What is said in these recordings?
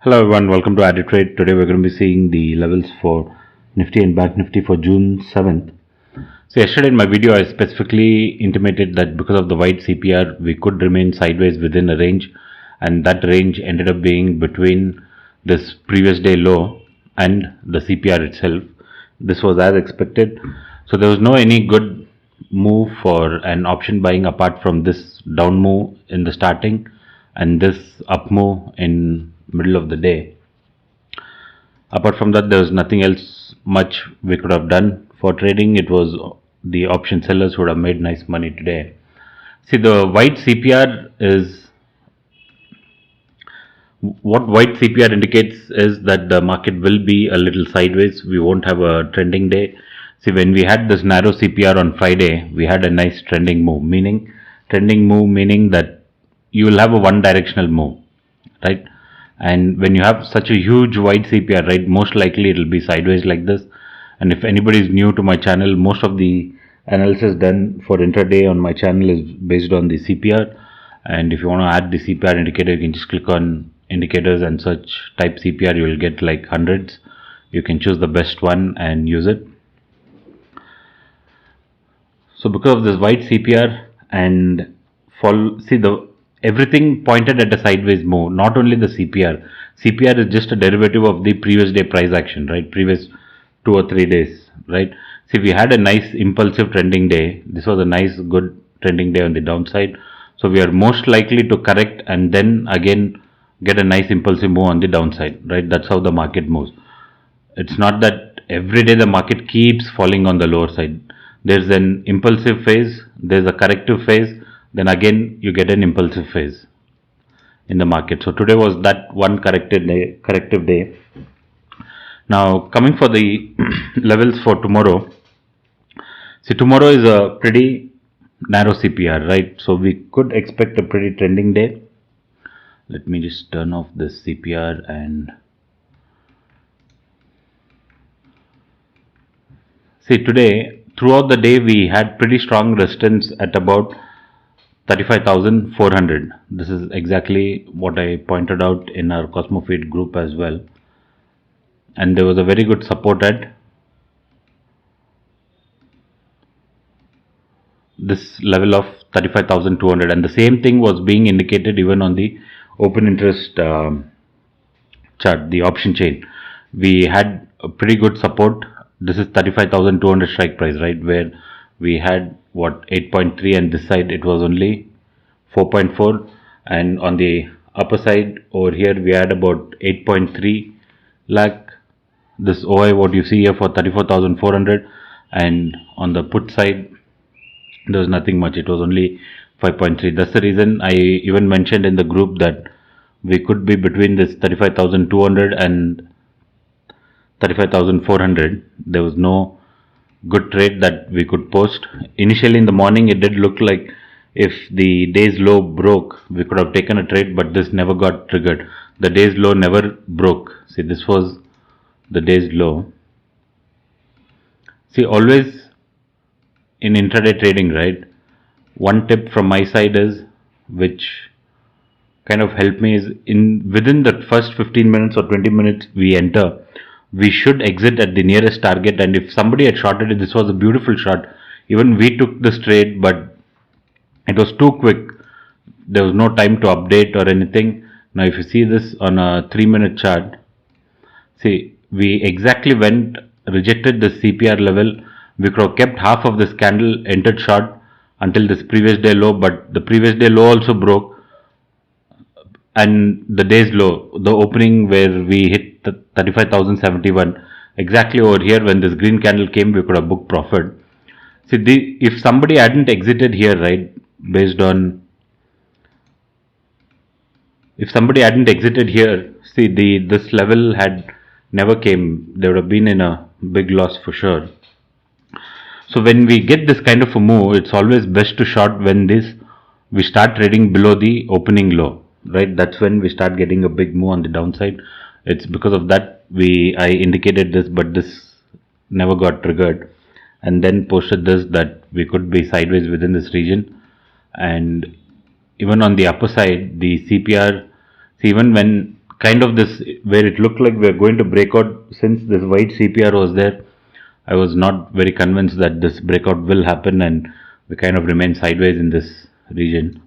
Hello everyone, welcome to Trade. Today we're going to be seeing the levels for Nifty and Banknifty for June 7th. So yesterday in my video I specifically intimated that because of the wide CPR we could remain sideways within a range, and that range ended up being between this previous day low and the CPR itself. This was as expected. So there was no any good move for an option buying apart from this down move in the starting and this up move in middle of the day. Apart from that, there was nothing else much we could have done for trading. It was the option sellers who would have made nice money today. See, the white CPR is what white CPR indicates is that the market will be a little sideways. We won't have a trending day. See, when we had this narrow CPR on Friday, we had a nice trending move, meaning that you will have a one directional move, right? And when you have such a huge wide CPR, right, most likely it will be sideways like this. And if anybody is new to my channel, most of the analysis done for intraday on my channel is based on the CPR. And if you want to add the CPR indicator, you can just click on indicators and search type CPR. You will get like hundreds. You can choose the best one and use it. So because of this wide CPR and everything pointed at a sideways move, not only the CPR. CPR is just a derivative of the previous day price action, right? Previous 2 or 3 days, right? See, we had a nice impulsive trending day. This was a nice good trending day on the downside. So we are most likely to correct and then again get a nice impulsive move on the downside, right? That's how the market moves. It's not that every day the market keeps falling on the lower side. There's an impulsive phase, there's a corrective phase, then again you get an impulsive phase in the market. So today was that one corrective day. Now coming for the levels for tomorrow. See, tomorrow is a pretty narrow CPR, right? So we could expect a pretty trending day. Let me just turn off this CPR and see, today throughout the day we had pretty strong resistance at about 35,400. This is exactly what I pointed out in our Cosmofeed group as well. And there was a very good support at this level of 35,200, and the same thing was being indicated even on the open interest chart, the option chain. We had a pretty good support. This is 35,200 strike price, right, where we had what 8.3, and this side it was only 4.4, and on the upper side over here we had about 8.3 lakh. This OI what you see here for 34,400, and on the put side there was nothing much. It was only 5.3. That's the reason I even mentioned in the group that we could be between this 35,200 and 35,400. There was no good trade that we could post. Initially in the morning it did look like if the day's low broke we could have taken a trade, but this never got triggered. The day's low never broke. See, this was the day's low. See, always in intraday trading, right, one tip from my side is, which kind of helped me, is within the first 15 minutes or 20 minutes we enter, we should exit at the nearest target. And if somebody had shorted it, this was a beautiful shot. Even we took this trade, but it was too quick. There was no time to update or anything. Now if you see this on a 3-minute chart, see, we exactly rejected the CPR level. We could have kept half of this candle, entered short until this previous day low, but the previous day low also broke, and the day's low, the opening where we hit the 35,071, exactly over here when this green candle came, we could have booked profit. See, if somebody hadn't exited here, right, if somebody hadn't exited here, see, this level had never came, they would have been in a big loss for sure. So when we get this kind of a move, it's always best to short when we start trading below the opening low, right? That's when we start getting a big move on the downside. It's because of that I indicated this, but this never got triggered, and then posted this that we could be sideways within this region. And even on the upper side, the CPR, see, even when kind of this where it looked like we are going to break out. Since this white CPR was there, I was not very convinced that this breakout will happen, and we kind of remain sideways in this region.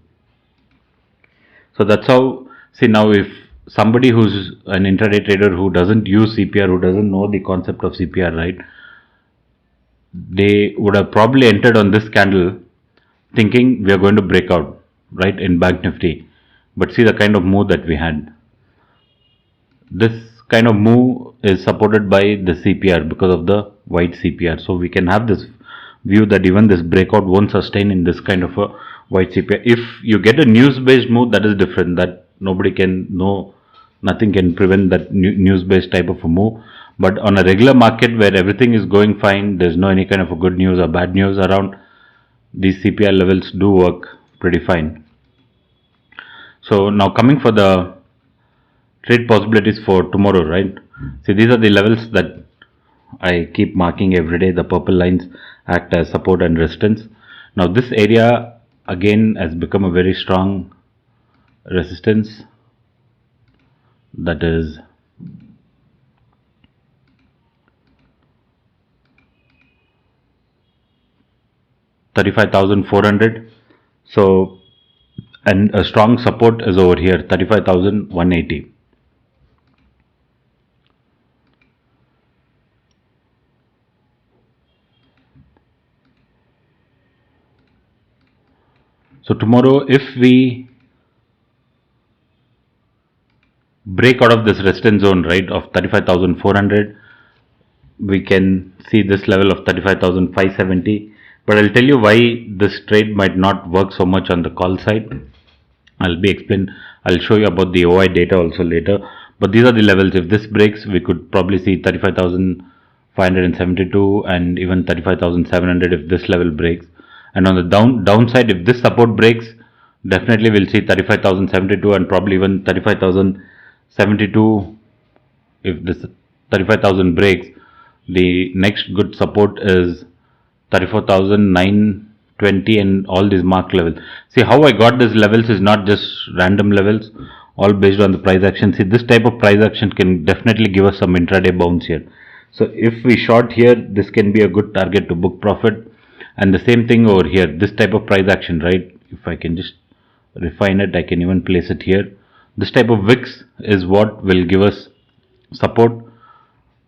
So that's how, see, now if somebody who's an intraday trader who doesn't use CPR, who doesn't know the concept of CPR, right, they would have probably entered on this candle thinking we are going to break out, right, in Banknifty. But see the kind of move that we had. This kind of move is supported by the CPR because of the white CPR. So we can have this view that even this breakout won't sustain in this kind of a white CPR. If you get a news based move, that is different. That nobody can know, nothing can prevent that news based type of a move. But on a regular market where everything is going fine, there's no any kind of a good news or bad news around, these CPR levels do work pretty fine. So now coming for the trade possibilities for tomorrow, right? See, these are the levels that I keep marking every day. The purple lines act as support and resistance. Now this area again has become a very strong resistance, that is 35,400. So, and a strong support is over here, 35,180. So tomorrow, if we break out of this resistance zone, right, of 35,400, we can see this level of 35,570. But I'll tell you why this trade might not work so much on the call side. I'll show you about the OI data also later. But these are the levels. If this breaks, we could probably see 35,572 and even 35,700 if this level breaks. And on the downside, if this support breaks, definitely we'll see 35,072 and probably even 35,072. If this 35,000 breaks, the next good support is 34,920 and all these mark levels. See how I got these levels is not just random levels, all based on the price action. See, this type of price action can definitely give us some intraday bounce here. So if we short here, this can be a good target to book profit. And the same thing over here, this type of price action, right? If I can just refine it, I can even place it here. This type of wicks is what will give us support,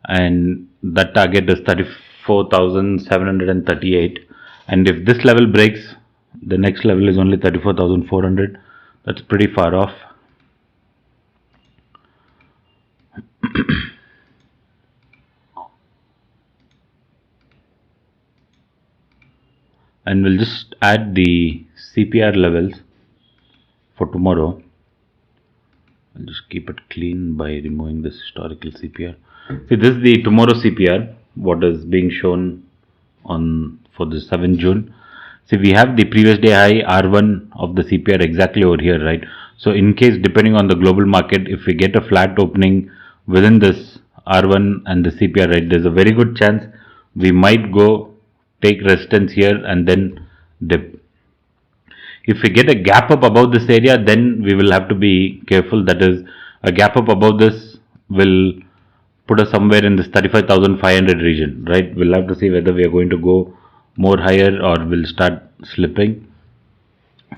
and that target is 34,738. And if this level breaks, the next level is only 34,400. That's pretty far off. And we'll just add the CPR levels for tomorrow. I'll just keep it clean by removing this historical CPR. See, this is the tomorrow CPR, what is being shown on for the 7th June. See, we have the previous day high R1 of the CPR exactly over here, right? So in case, depending on the global market, if we get a flat opening within this R1 and the CPR, right, there's a very good chance we might go take resistance here and then dip. If we get a gap up above this area, then we will have to be careful. That is, a gap up above this will put us somewhere in this 35,500 region, right? We'll have to see whether we are going to go more higher or will start slipping.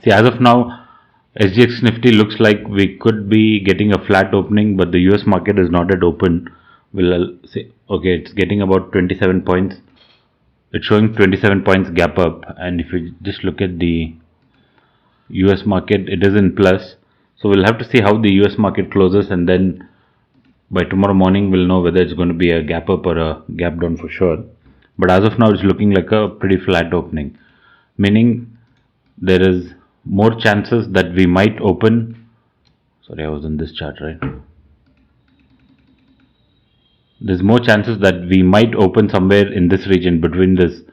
See, as of now, SGX Nifty looks like we could be getting a flat opening, but the US market is not yet open. We'll say, okay, it's getting about 27 points. It's showing 27 points gap up, and if you just look at the US market, it is in plus. So we'll have to see how the US market closes, and then by tomorrow morning we'll know whether it's going to be a gap up or a gap down for sure. But as of now, it's looking like a pretty flat opening, meaning there is more chances that we might open. Sorry, I was in this chart, right? There's more chances that we might open somewhere in this region between this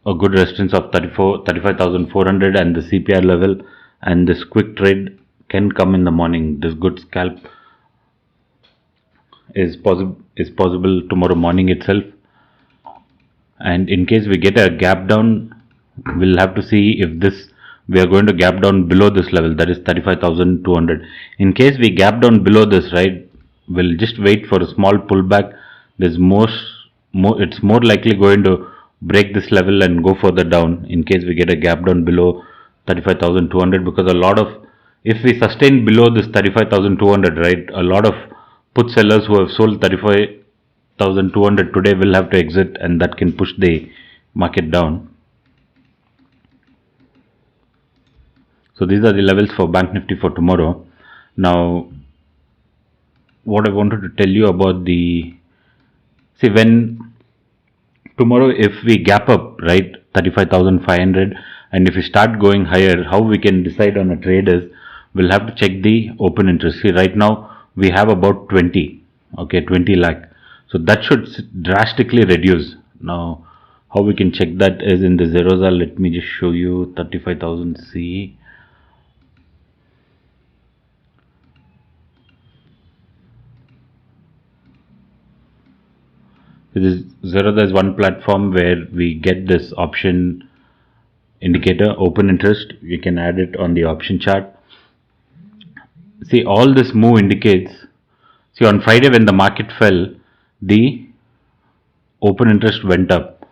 a good resistance of 35,400 and the CPR level, and this quick trade can come in the morning. This good scalp is possible tomorrow morning itself. And in case we get a gap down, we'll have to see if this we are going to gap down below this level, that is 35,200. In case we gap down below this, right, we'll just wait for a small pullback. There's it's more likely going to break this level and go further down in case we get a gap down below 35,200, because a lot of, if we sustain below this 35,200, right, a lot of put sellers who have sold 35,200 today will have to exit, and that can push the market down. So these are the levels for Bank Nifty for tomorrow. Now, what I wanted to tell you about see, when tomorrow, if we gap up, right, 35,500, and if we start going higher, how we can decide on a trade is, we'll have to check the open interest. See, right now we have about 20, okay, 20 lakh. So that should drastically reduce. Now, how we can check that is in the zeros. Let me just show you 35,000 C. Zerodha is one platform where we get this option indicator, open interest. You can add it on the option chart. See, all this move indicates, see, on Friday when the market fell, the open interest went up,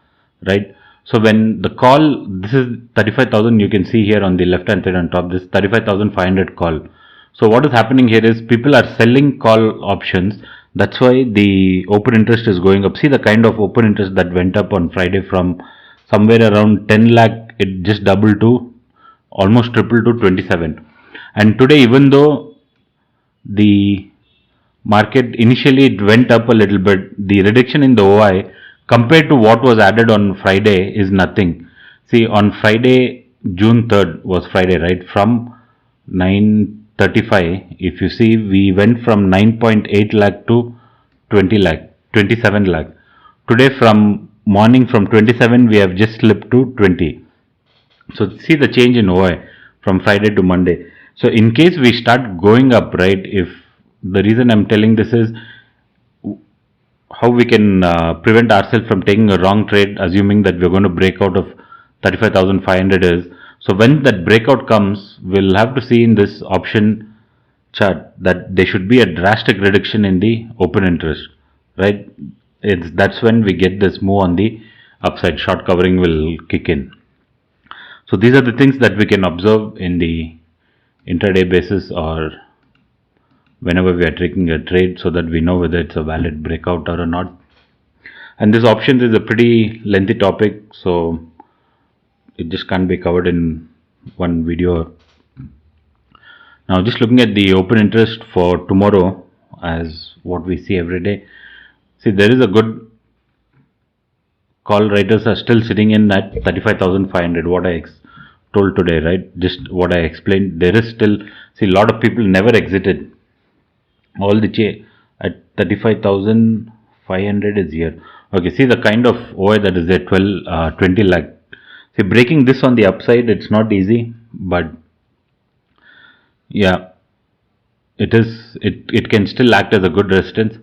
right? So when the call, this is 35,000, you can see here on the left hand side on top, this 35,500 call. So what is happening here is people are selling call options. That's why the open interest is going up. See the kind of open interest that went up on Friday from somewhere around 10 lakh, it just doubled to almost triple to 27. And today, even though the market initially it went up a little bit, the reduction in the OI compared to what was added on Friday is nothing. See, on Friday, June 3rd was Friday, right? From 935, if you see, we went from 9.8 lakh to 20 lakh, 27 lakh. Today, from morning from 27, we have just slipped to 20. So see the change in OI from Friday to Monday. So in case we start going up, right, if the reason I'm telling this is how we can prevent ourselves from taking a wrong trade, assuming that we're going to break out of 35,500 is, so when that breakout comes, we'll have to see in this option chart that there should be a drastic reduction in the open interest, right? That's when we get this move on the upside. Short covering will kick in. So these are the things that we can observe in the intraday basis or whenever we are taking a trade, so that we know whether it's a valid breakout or not. And this options is a pretty lengthy topic, so it just can't be covered in one video. Now, just looking at the open interest for tomorrow, as what we see every day. See, there is a good call writers are still sitting in at 35,500. What I told today, right? Just what I explained. There is still, see, a lot of people never exited. All the at 35,500 is here. Okay, see the kind of OI that is there, 20 lakh. See, breaking this on the upside, it's not easy, but yeah, it can still act as a good resistance.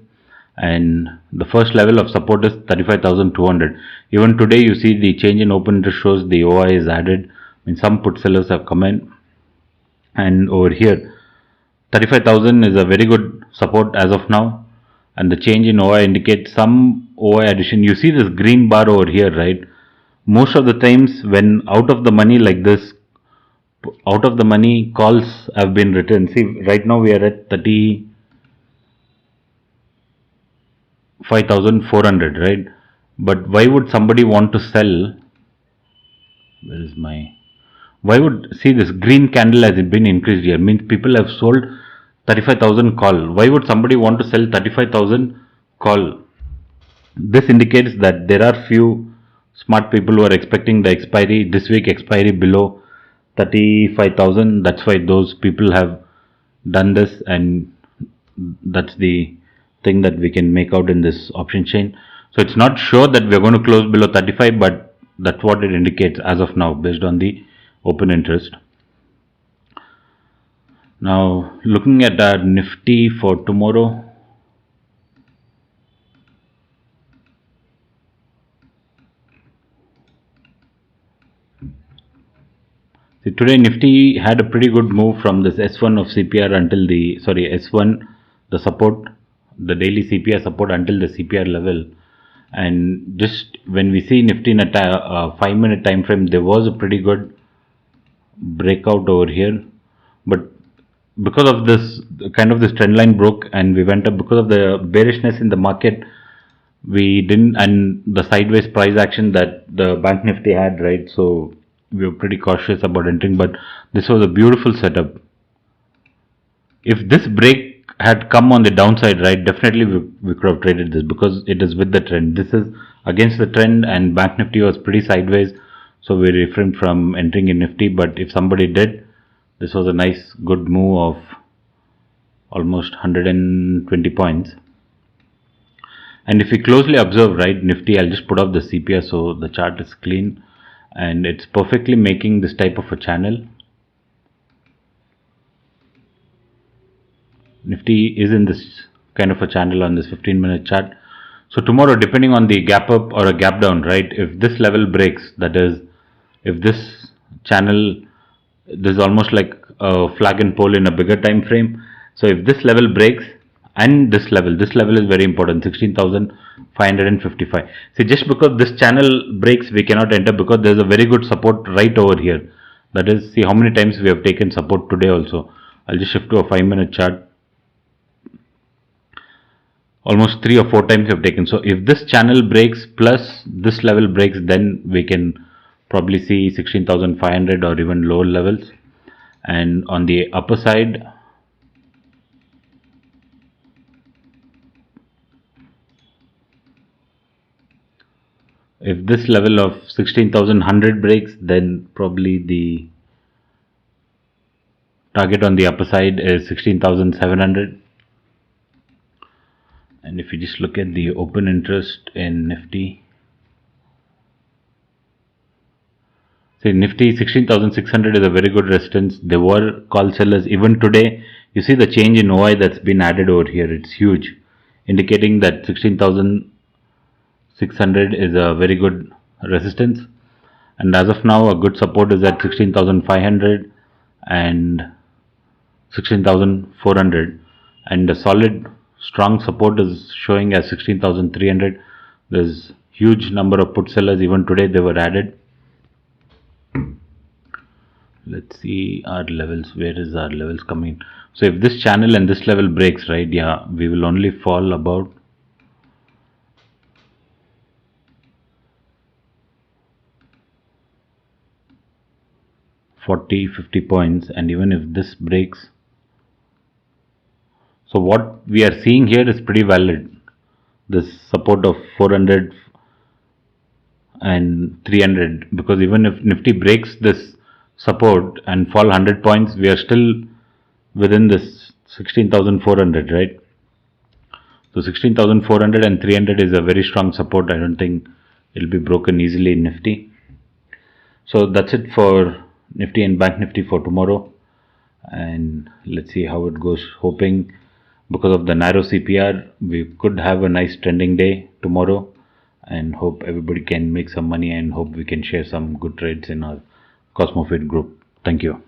And the first level of support is 35,200. Even today, you see the change in open interest shows the OI is added. I mean, some put sellers have come in, and over here 35,000 is a very good support as of now, and the change in OI indicates some OI addition. You see this green bar over here, right? Most of the times when out of the money like this, out of the money calls have been written. See, right now we are at 35,400, right? But why would somebody want to sell? Where is my, why would, see this green candle has been increased here, means people have sold 35,000 call. Why would somebody want to sell 35,000 call? This indicates that there are few smart people who are expecting the expiry this week, expiry below 35,000. That's why those people have done this, and that's the thing that we can make out in this option chain. So it's not sure that we're going to close below 35, but that's what it indicates as of now based on the open interest. Now, looking at our Nifty for tomorrow. See, today Nifty had a pretty good move from this S1 of CPR until the, sorry, S1, the support, the daily CPR support until the CPR level. And just when we see Nifty in a 5-minute time frame, there was a pretty good breakout over here. But because of this, kind of this trend line broke and we went up because of the bearishness in the market, we didn't, and the sideways price action that the Bank Nifty had, right? So we were pretty cautious about entering, but this was a beautiful setup. If this break had come on the downside, right, definitely we could have traded this because it is with the trend. This is against the trend and Bank Nifty was pretty sideways, so we refrained from entering in Nifty. But if somebody did, this was a nice good move of almost 120 points. And if we closely observe, right, Nifty, I'll just put up the CPR so the chart is clean and it's perfectly making this type of a channel. Nifty is in this kind of a channel on this 15-minute chart. So tomorrow, depending on the gap up or a gap down, right, if this level breaks, that is, if this channel, this is almost like a flag and pole in a bigger time frame. So if this level breaks and this level is very important, 16,555. See, just because this channel breaks, we cannot enter because there is a very good support right over here. That is, see how many times we have taken support today also. I'll just shift to a 5-minute chart. Almost 3 or 4 times we have taken. So if this channel breaks plus this level breaks, then we can probably see 16,500 or even lower levels. And on the upper side, if this level of 16,100 breaks, then probably the target on the upper side is 16,700. And if you just look at the open interest in Nifty, see, Nifty 16,600 is a very good resistance. There were call sellers even today. You see the change in OI that's been added over here. It's huge, indicating that 16,600 is a very good resistance. And as of now, a good support is at 16,500 and 16,400. And a solid, strong support is showing as 16,300. There's huge number of put sellers. Even today, they were added. Let's see our levels. Where is our levels coming? So if this channel and this level breaks, right, yeah, we will only fall about 40-50 points. And even if this breaks, so what we are seeing here is pretty valid. This support of 400 and 300, because even if Nifty breaks this support and fall 100 points, we are still within this 16,400, right? So 16,400 and 300 is a very strong support. I don't think it will be broken easily in Nifty. So that's it for Nifty and Bank Nifty for tomorrow, and let's see how it goes. Hoping because of the narrow CPR, we could have a nice trending day tomorrow, and hope everybody can make some money and hope we can share some good trades in our CosmoFit group. Thank you.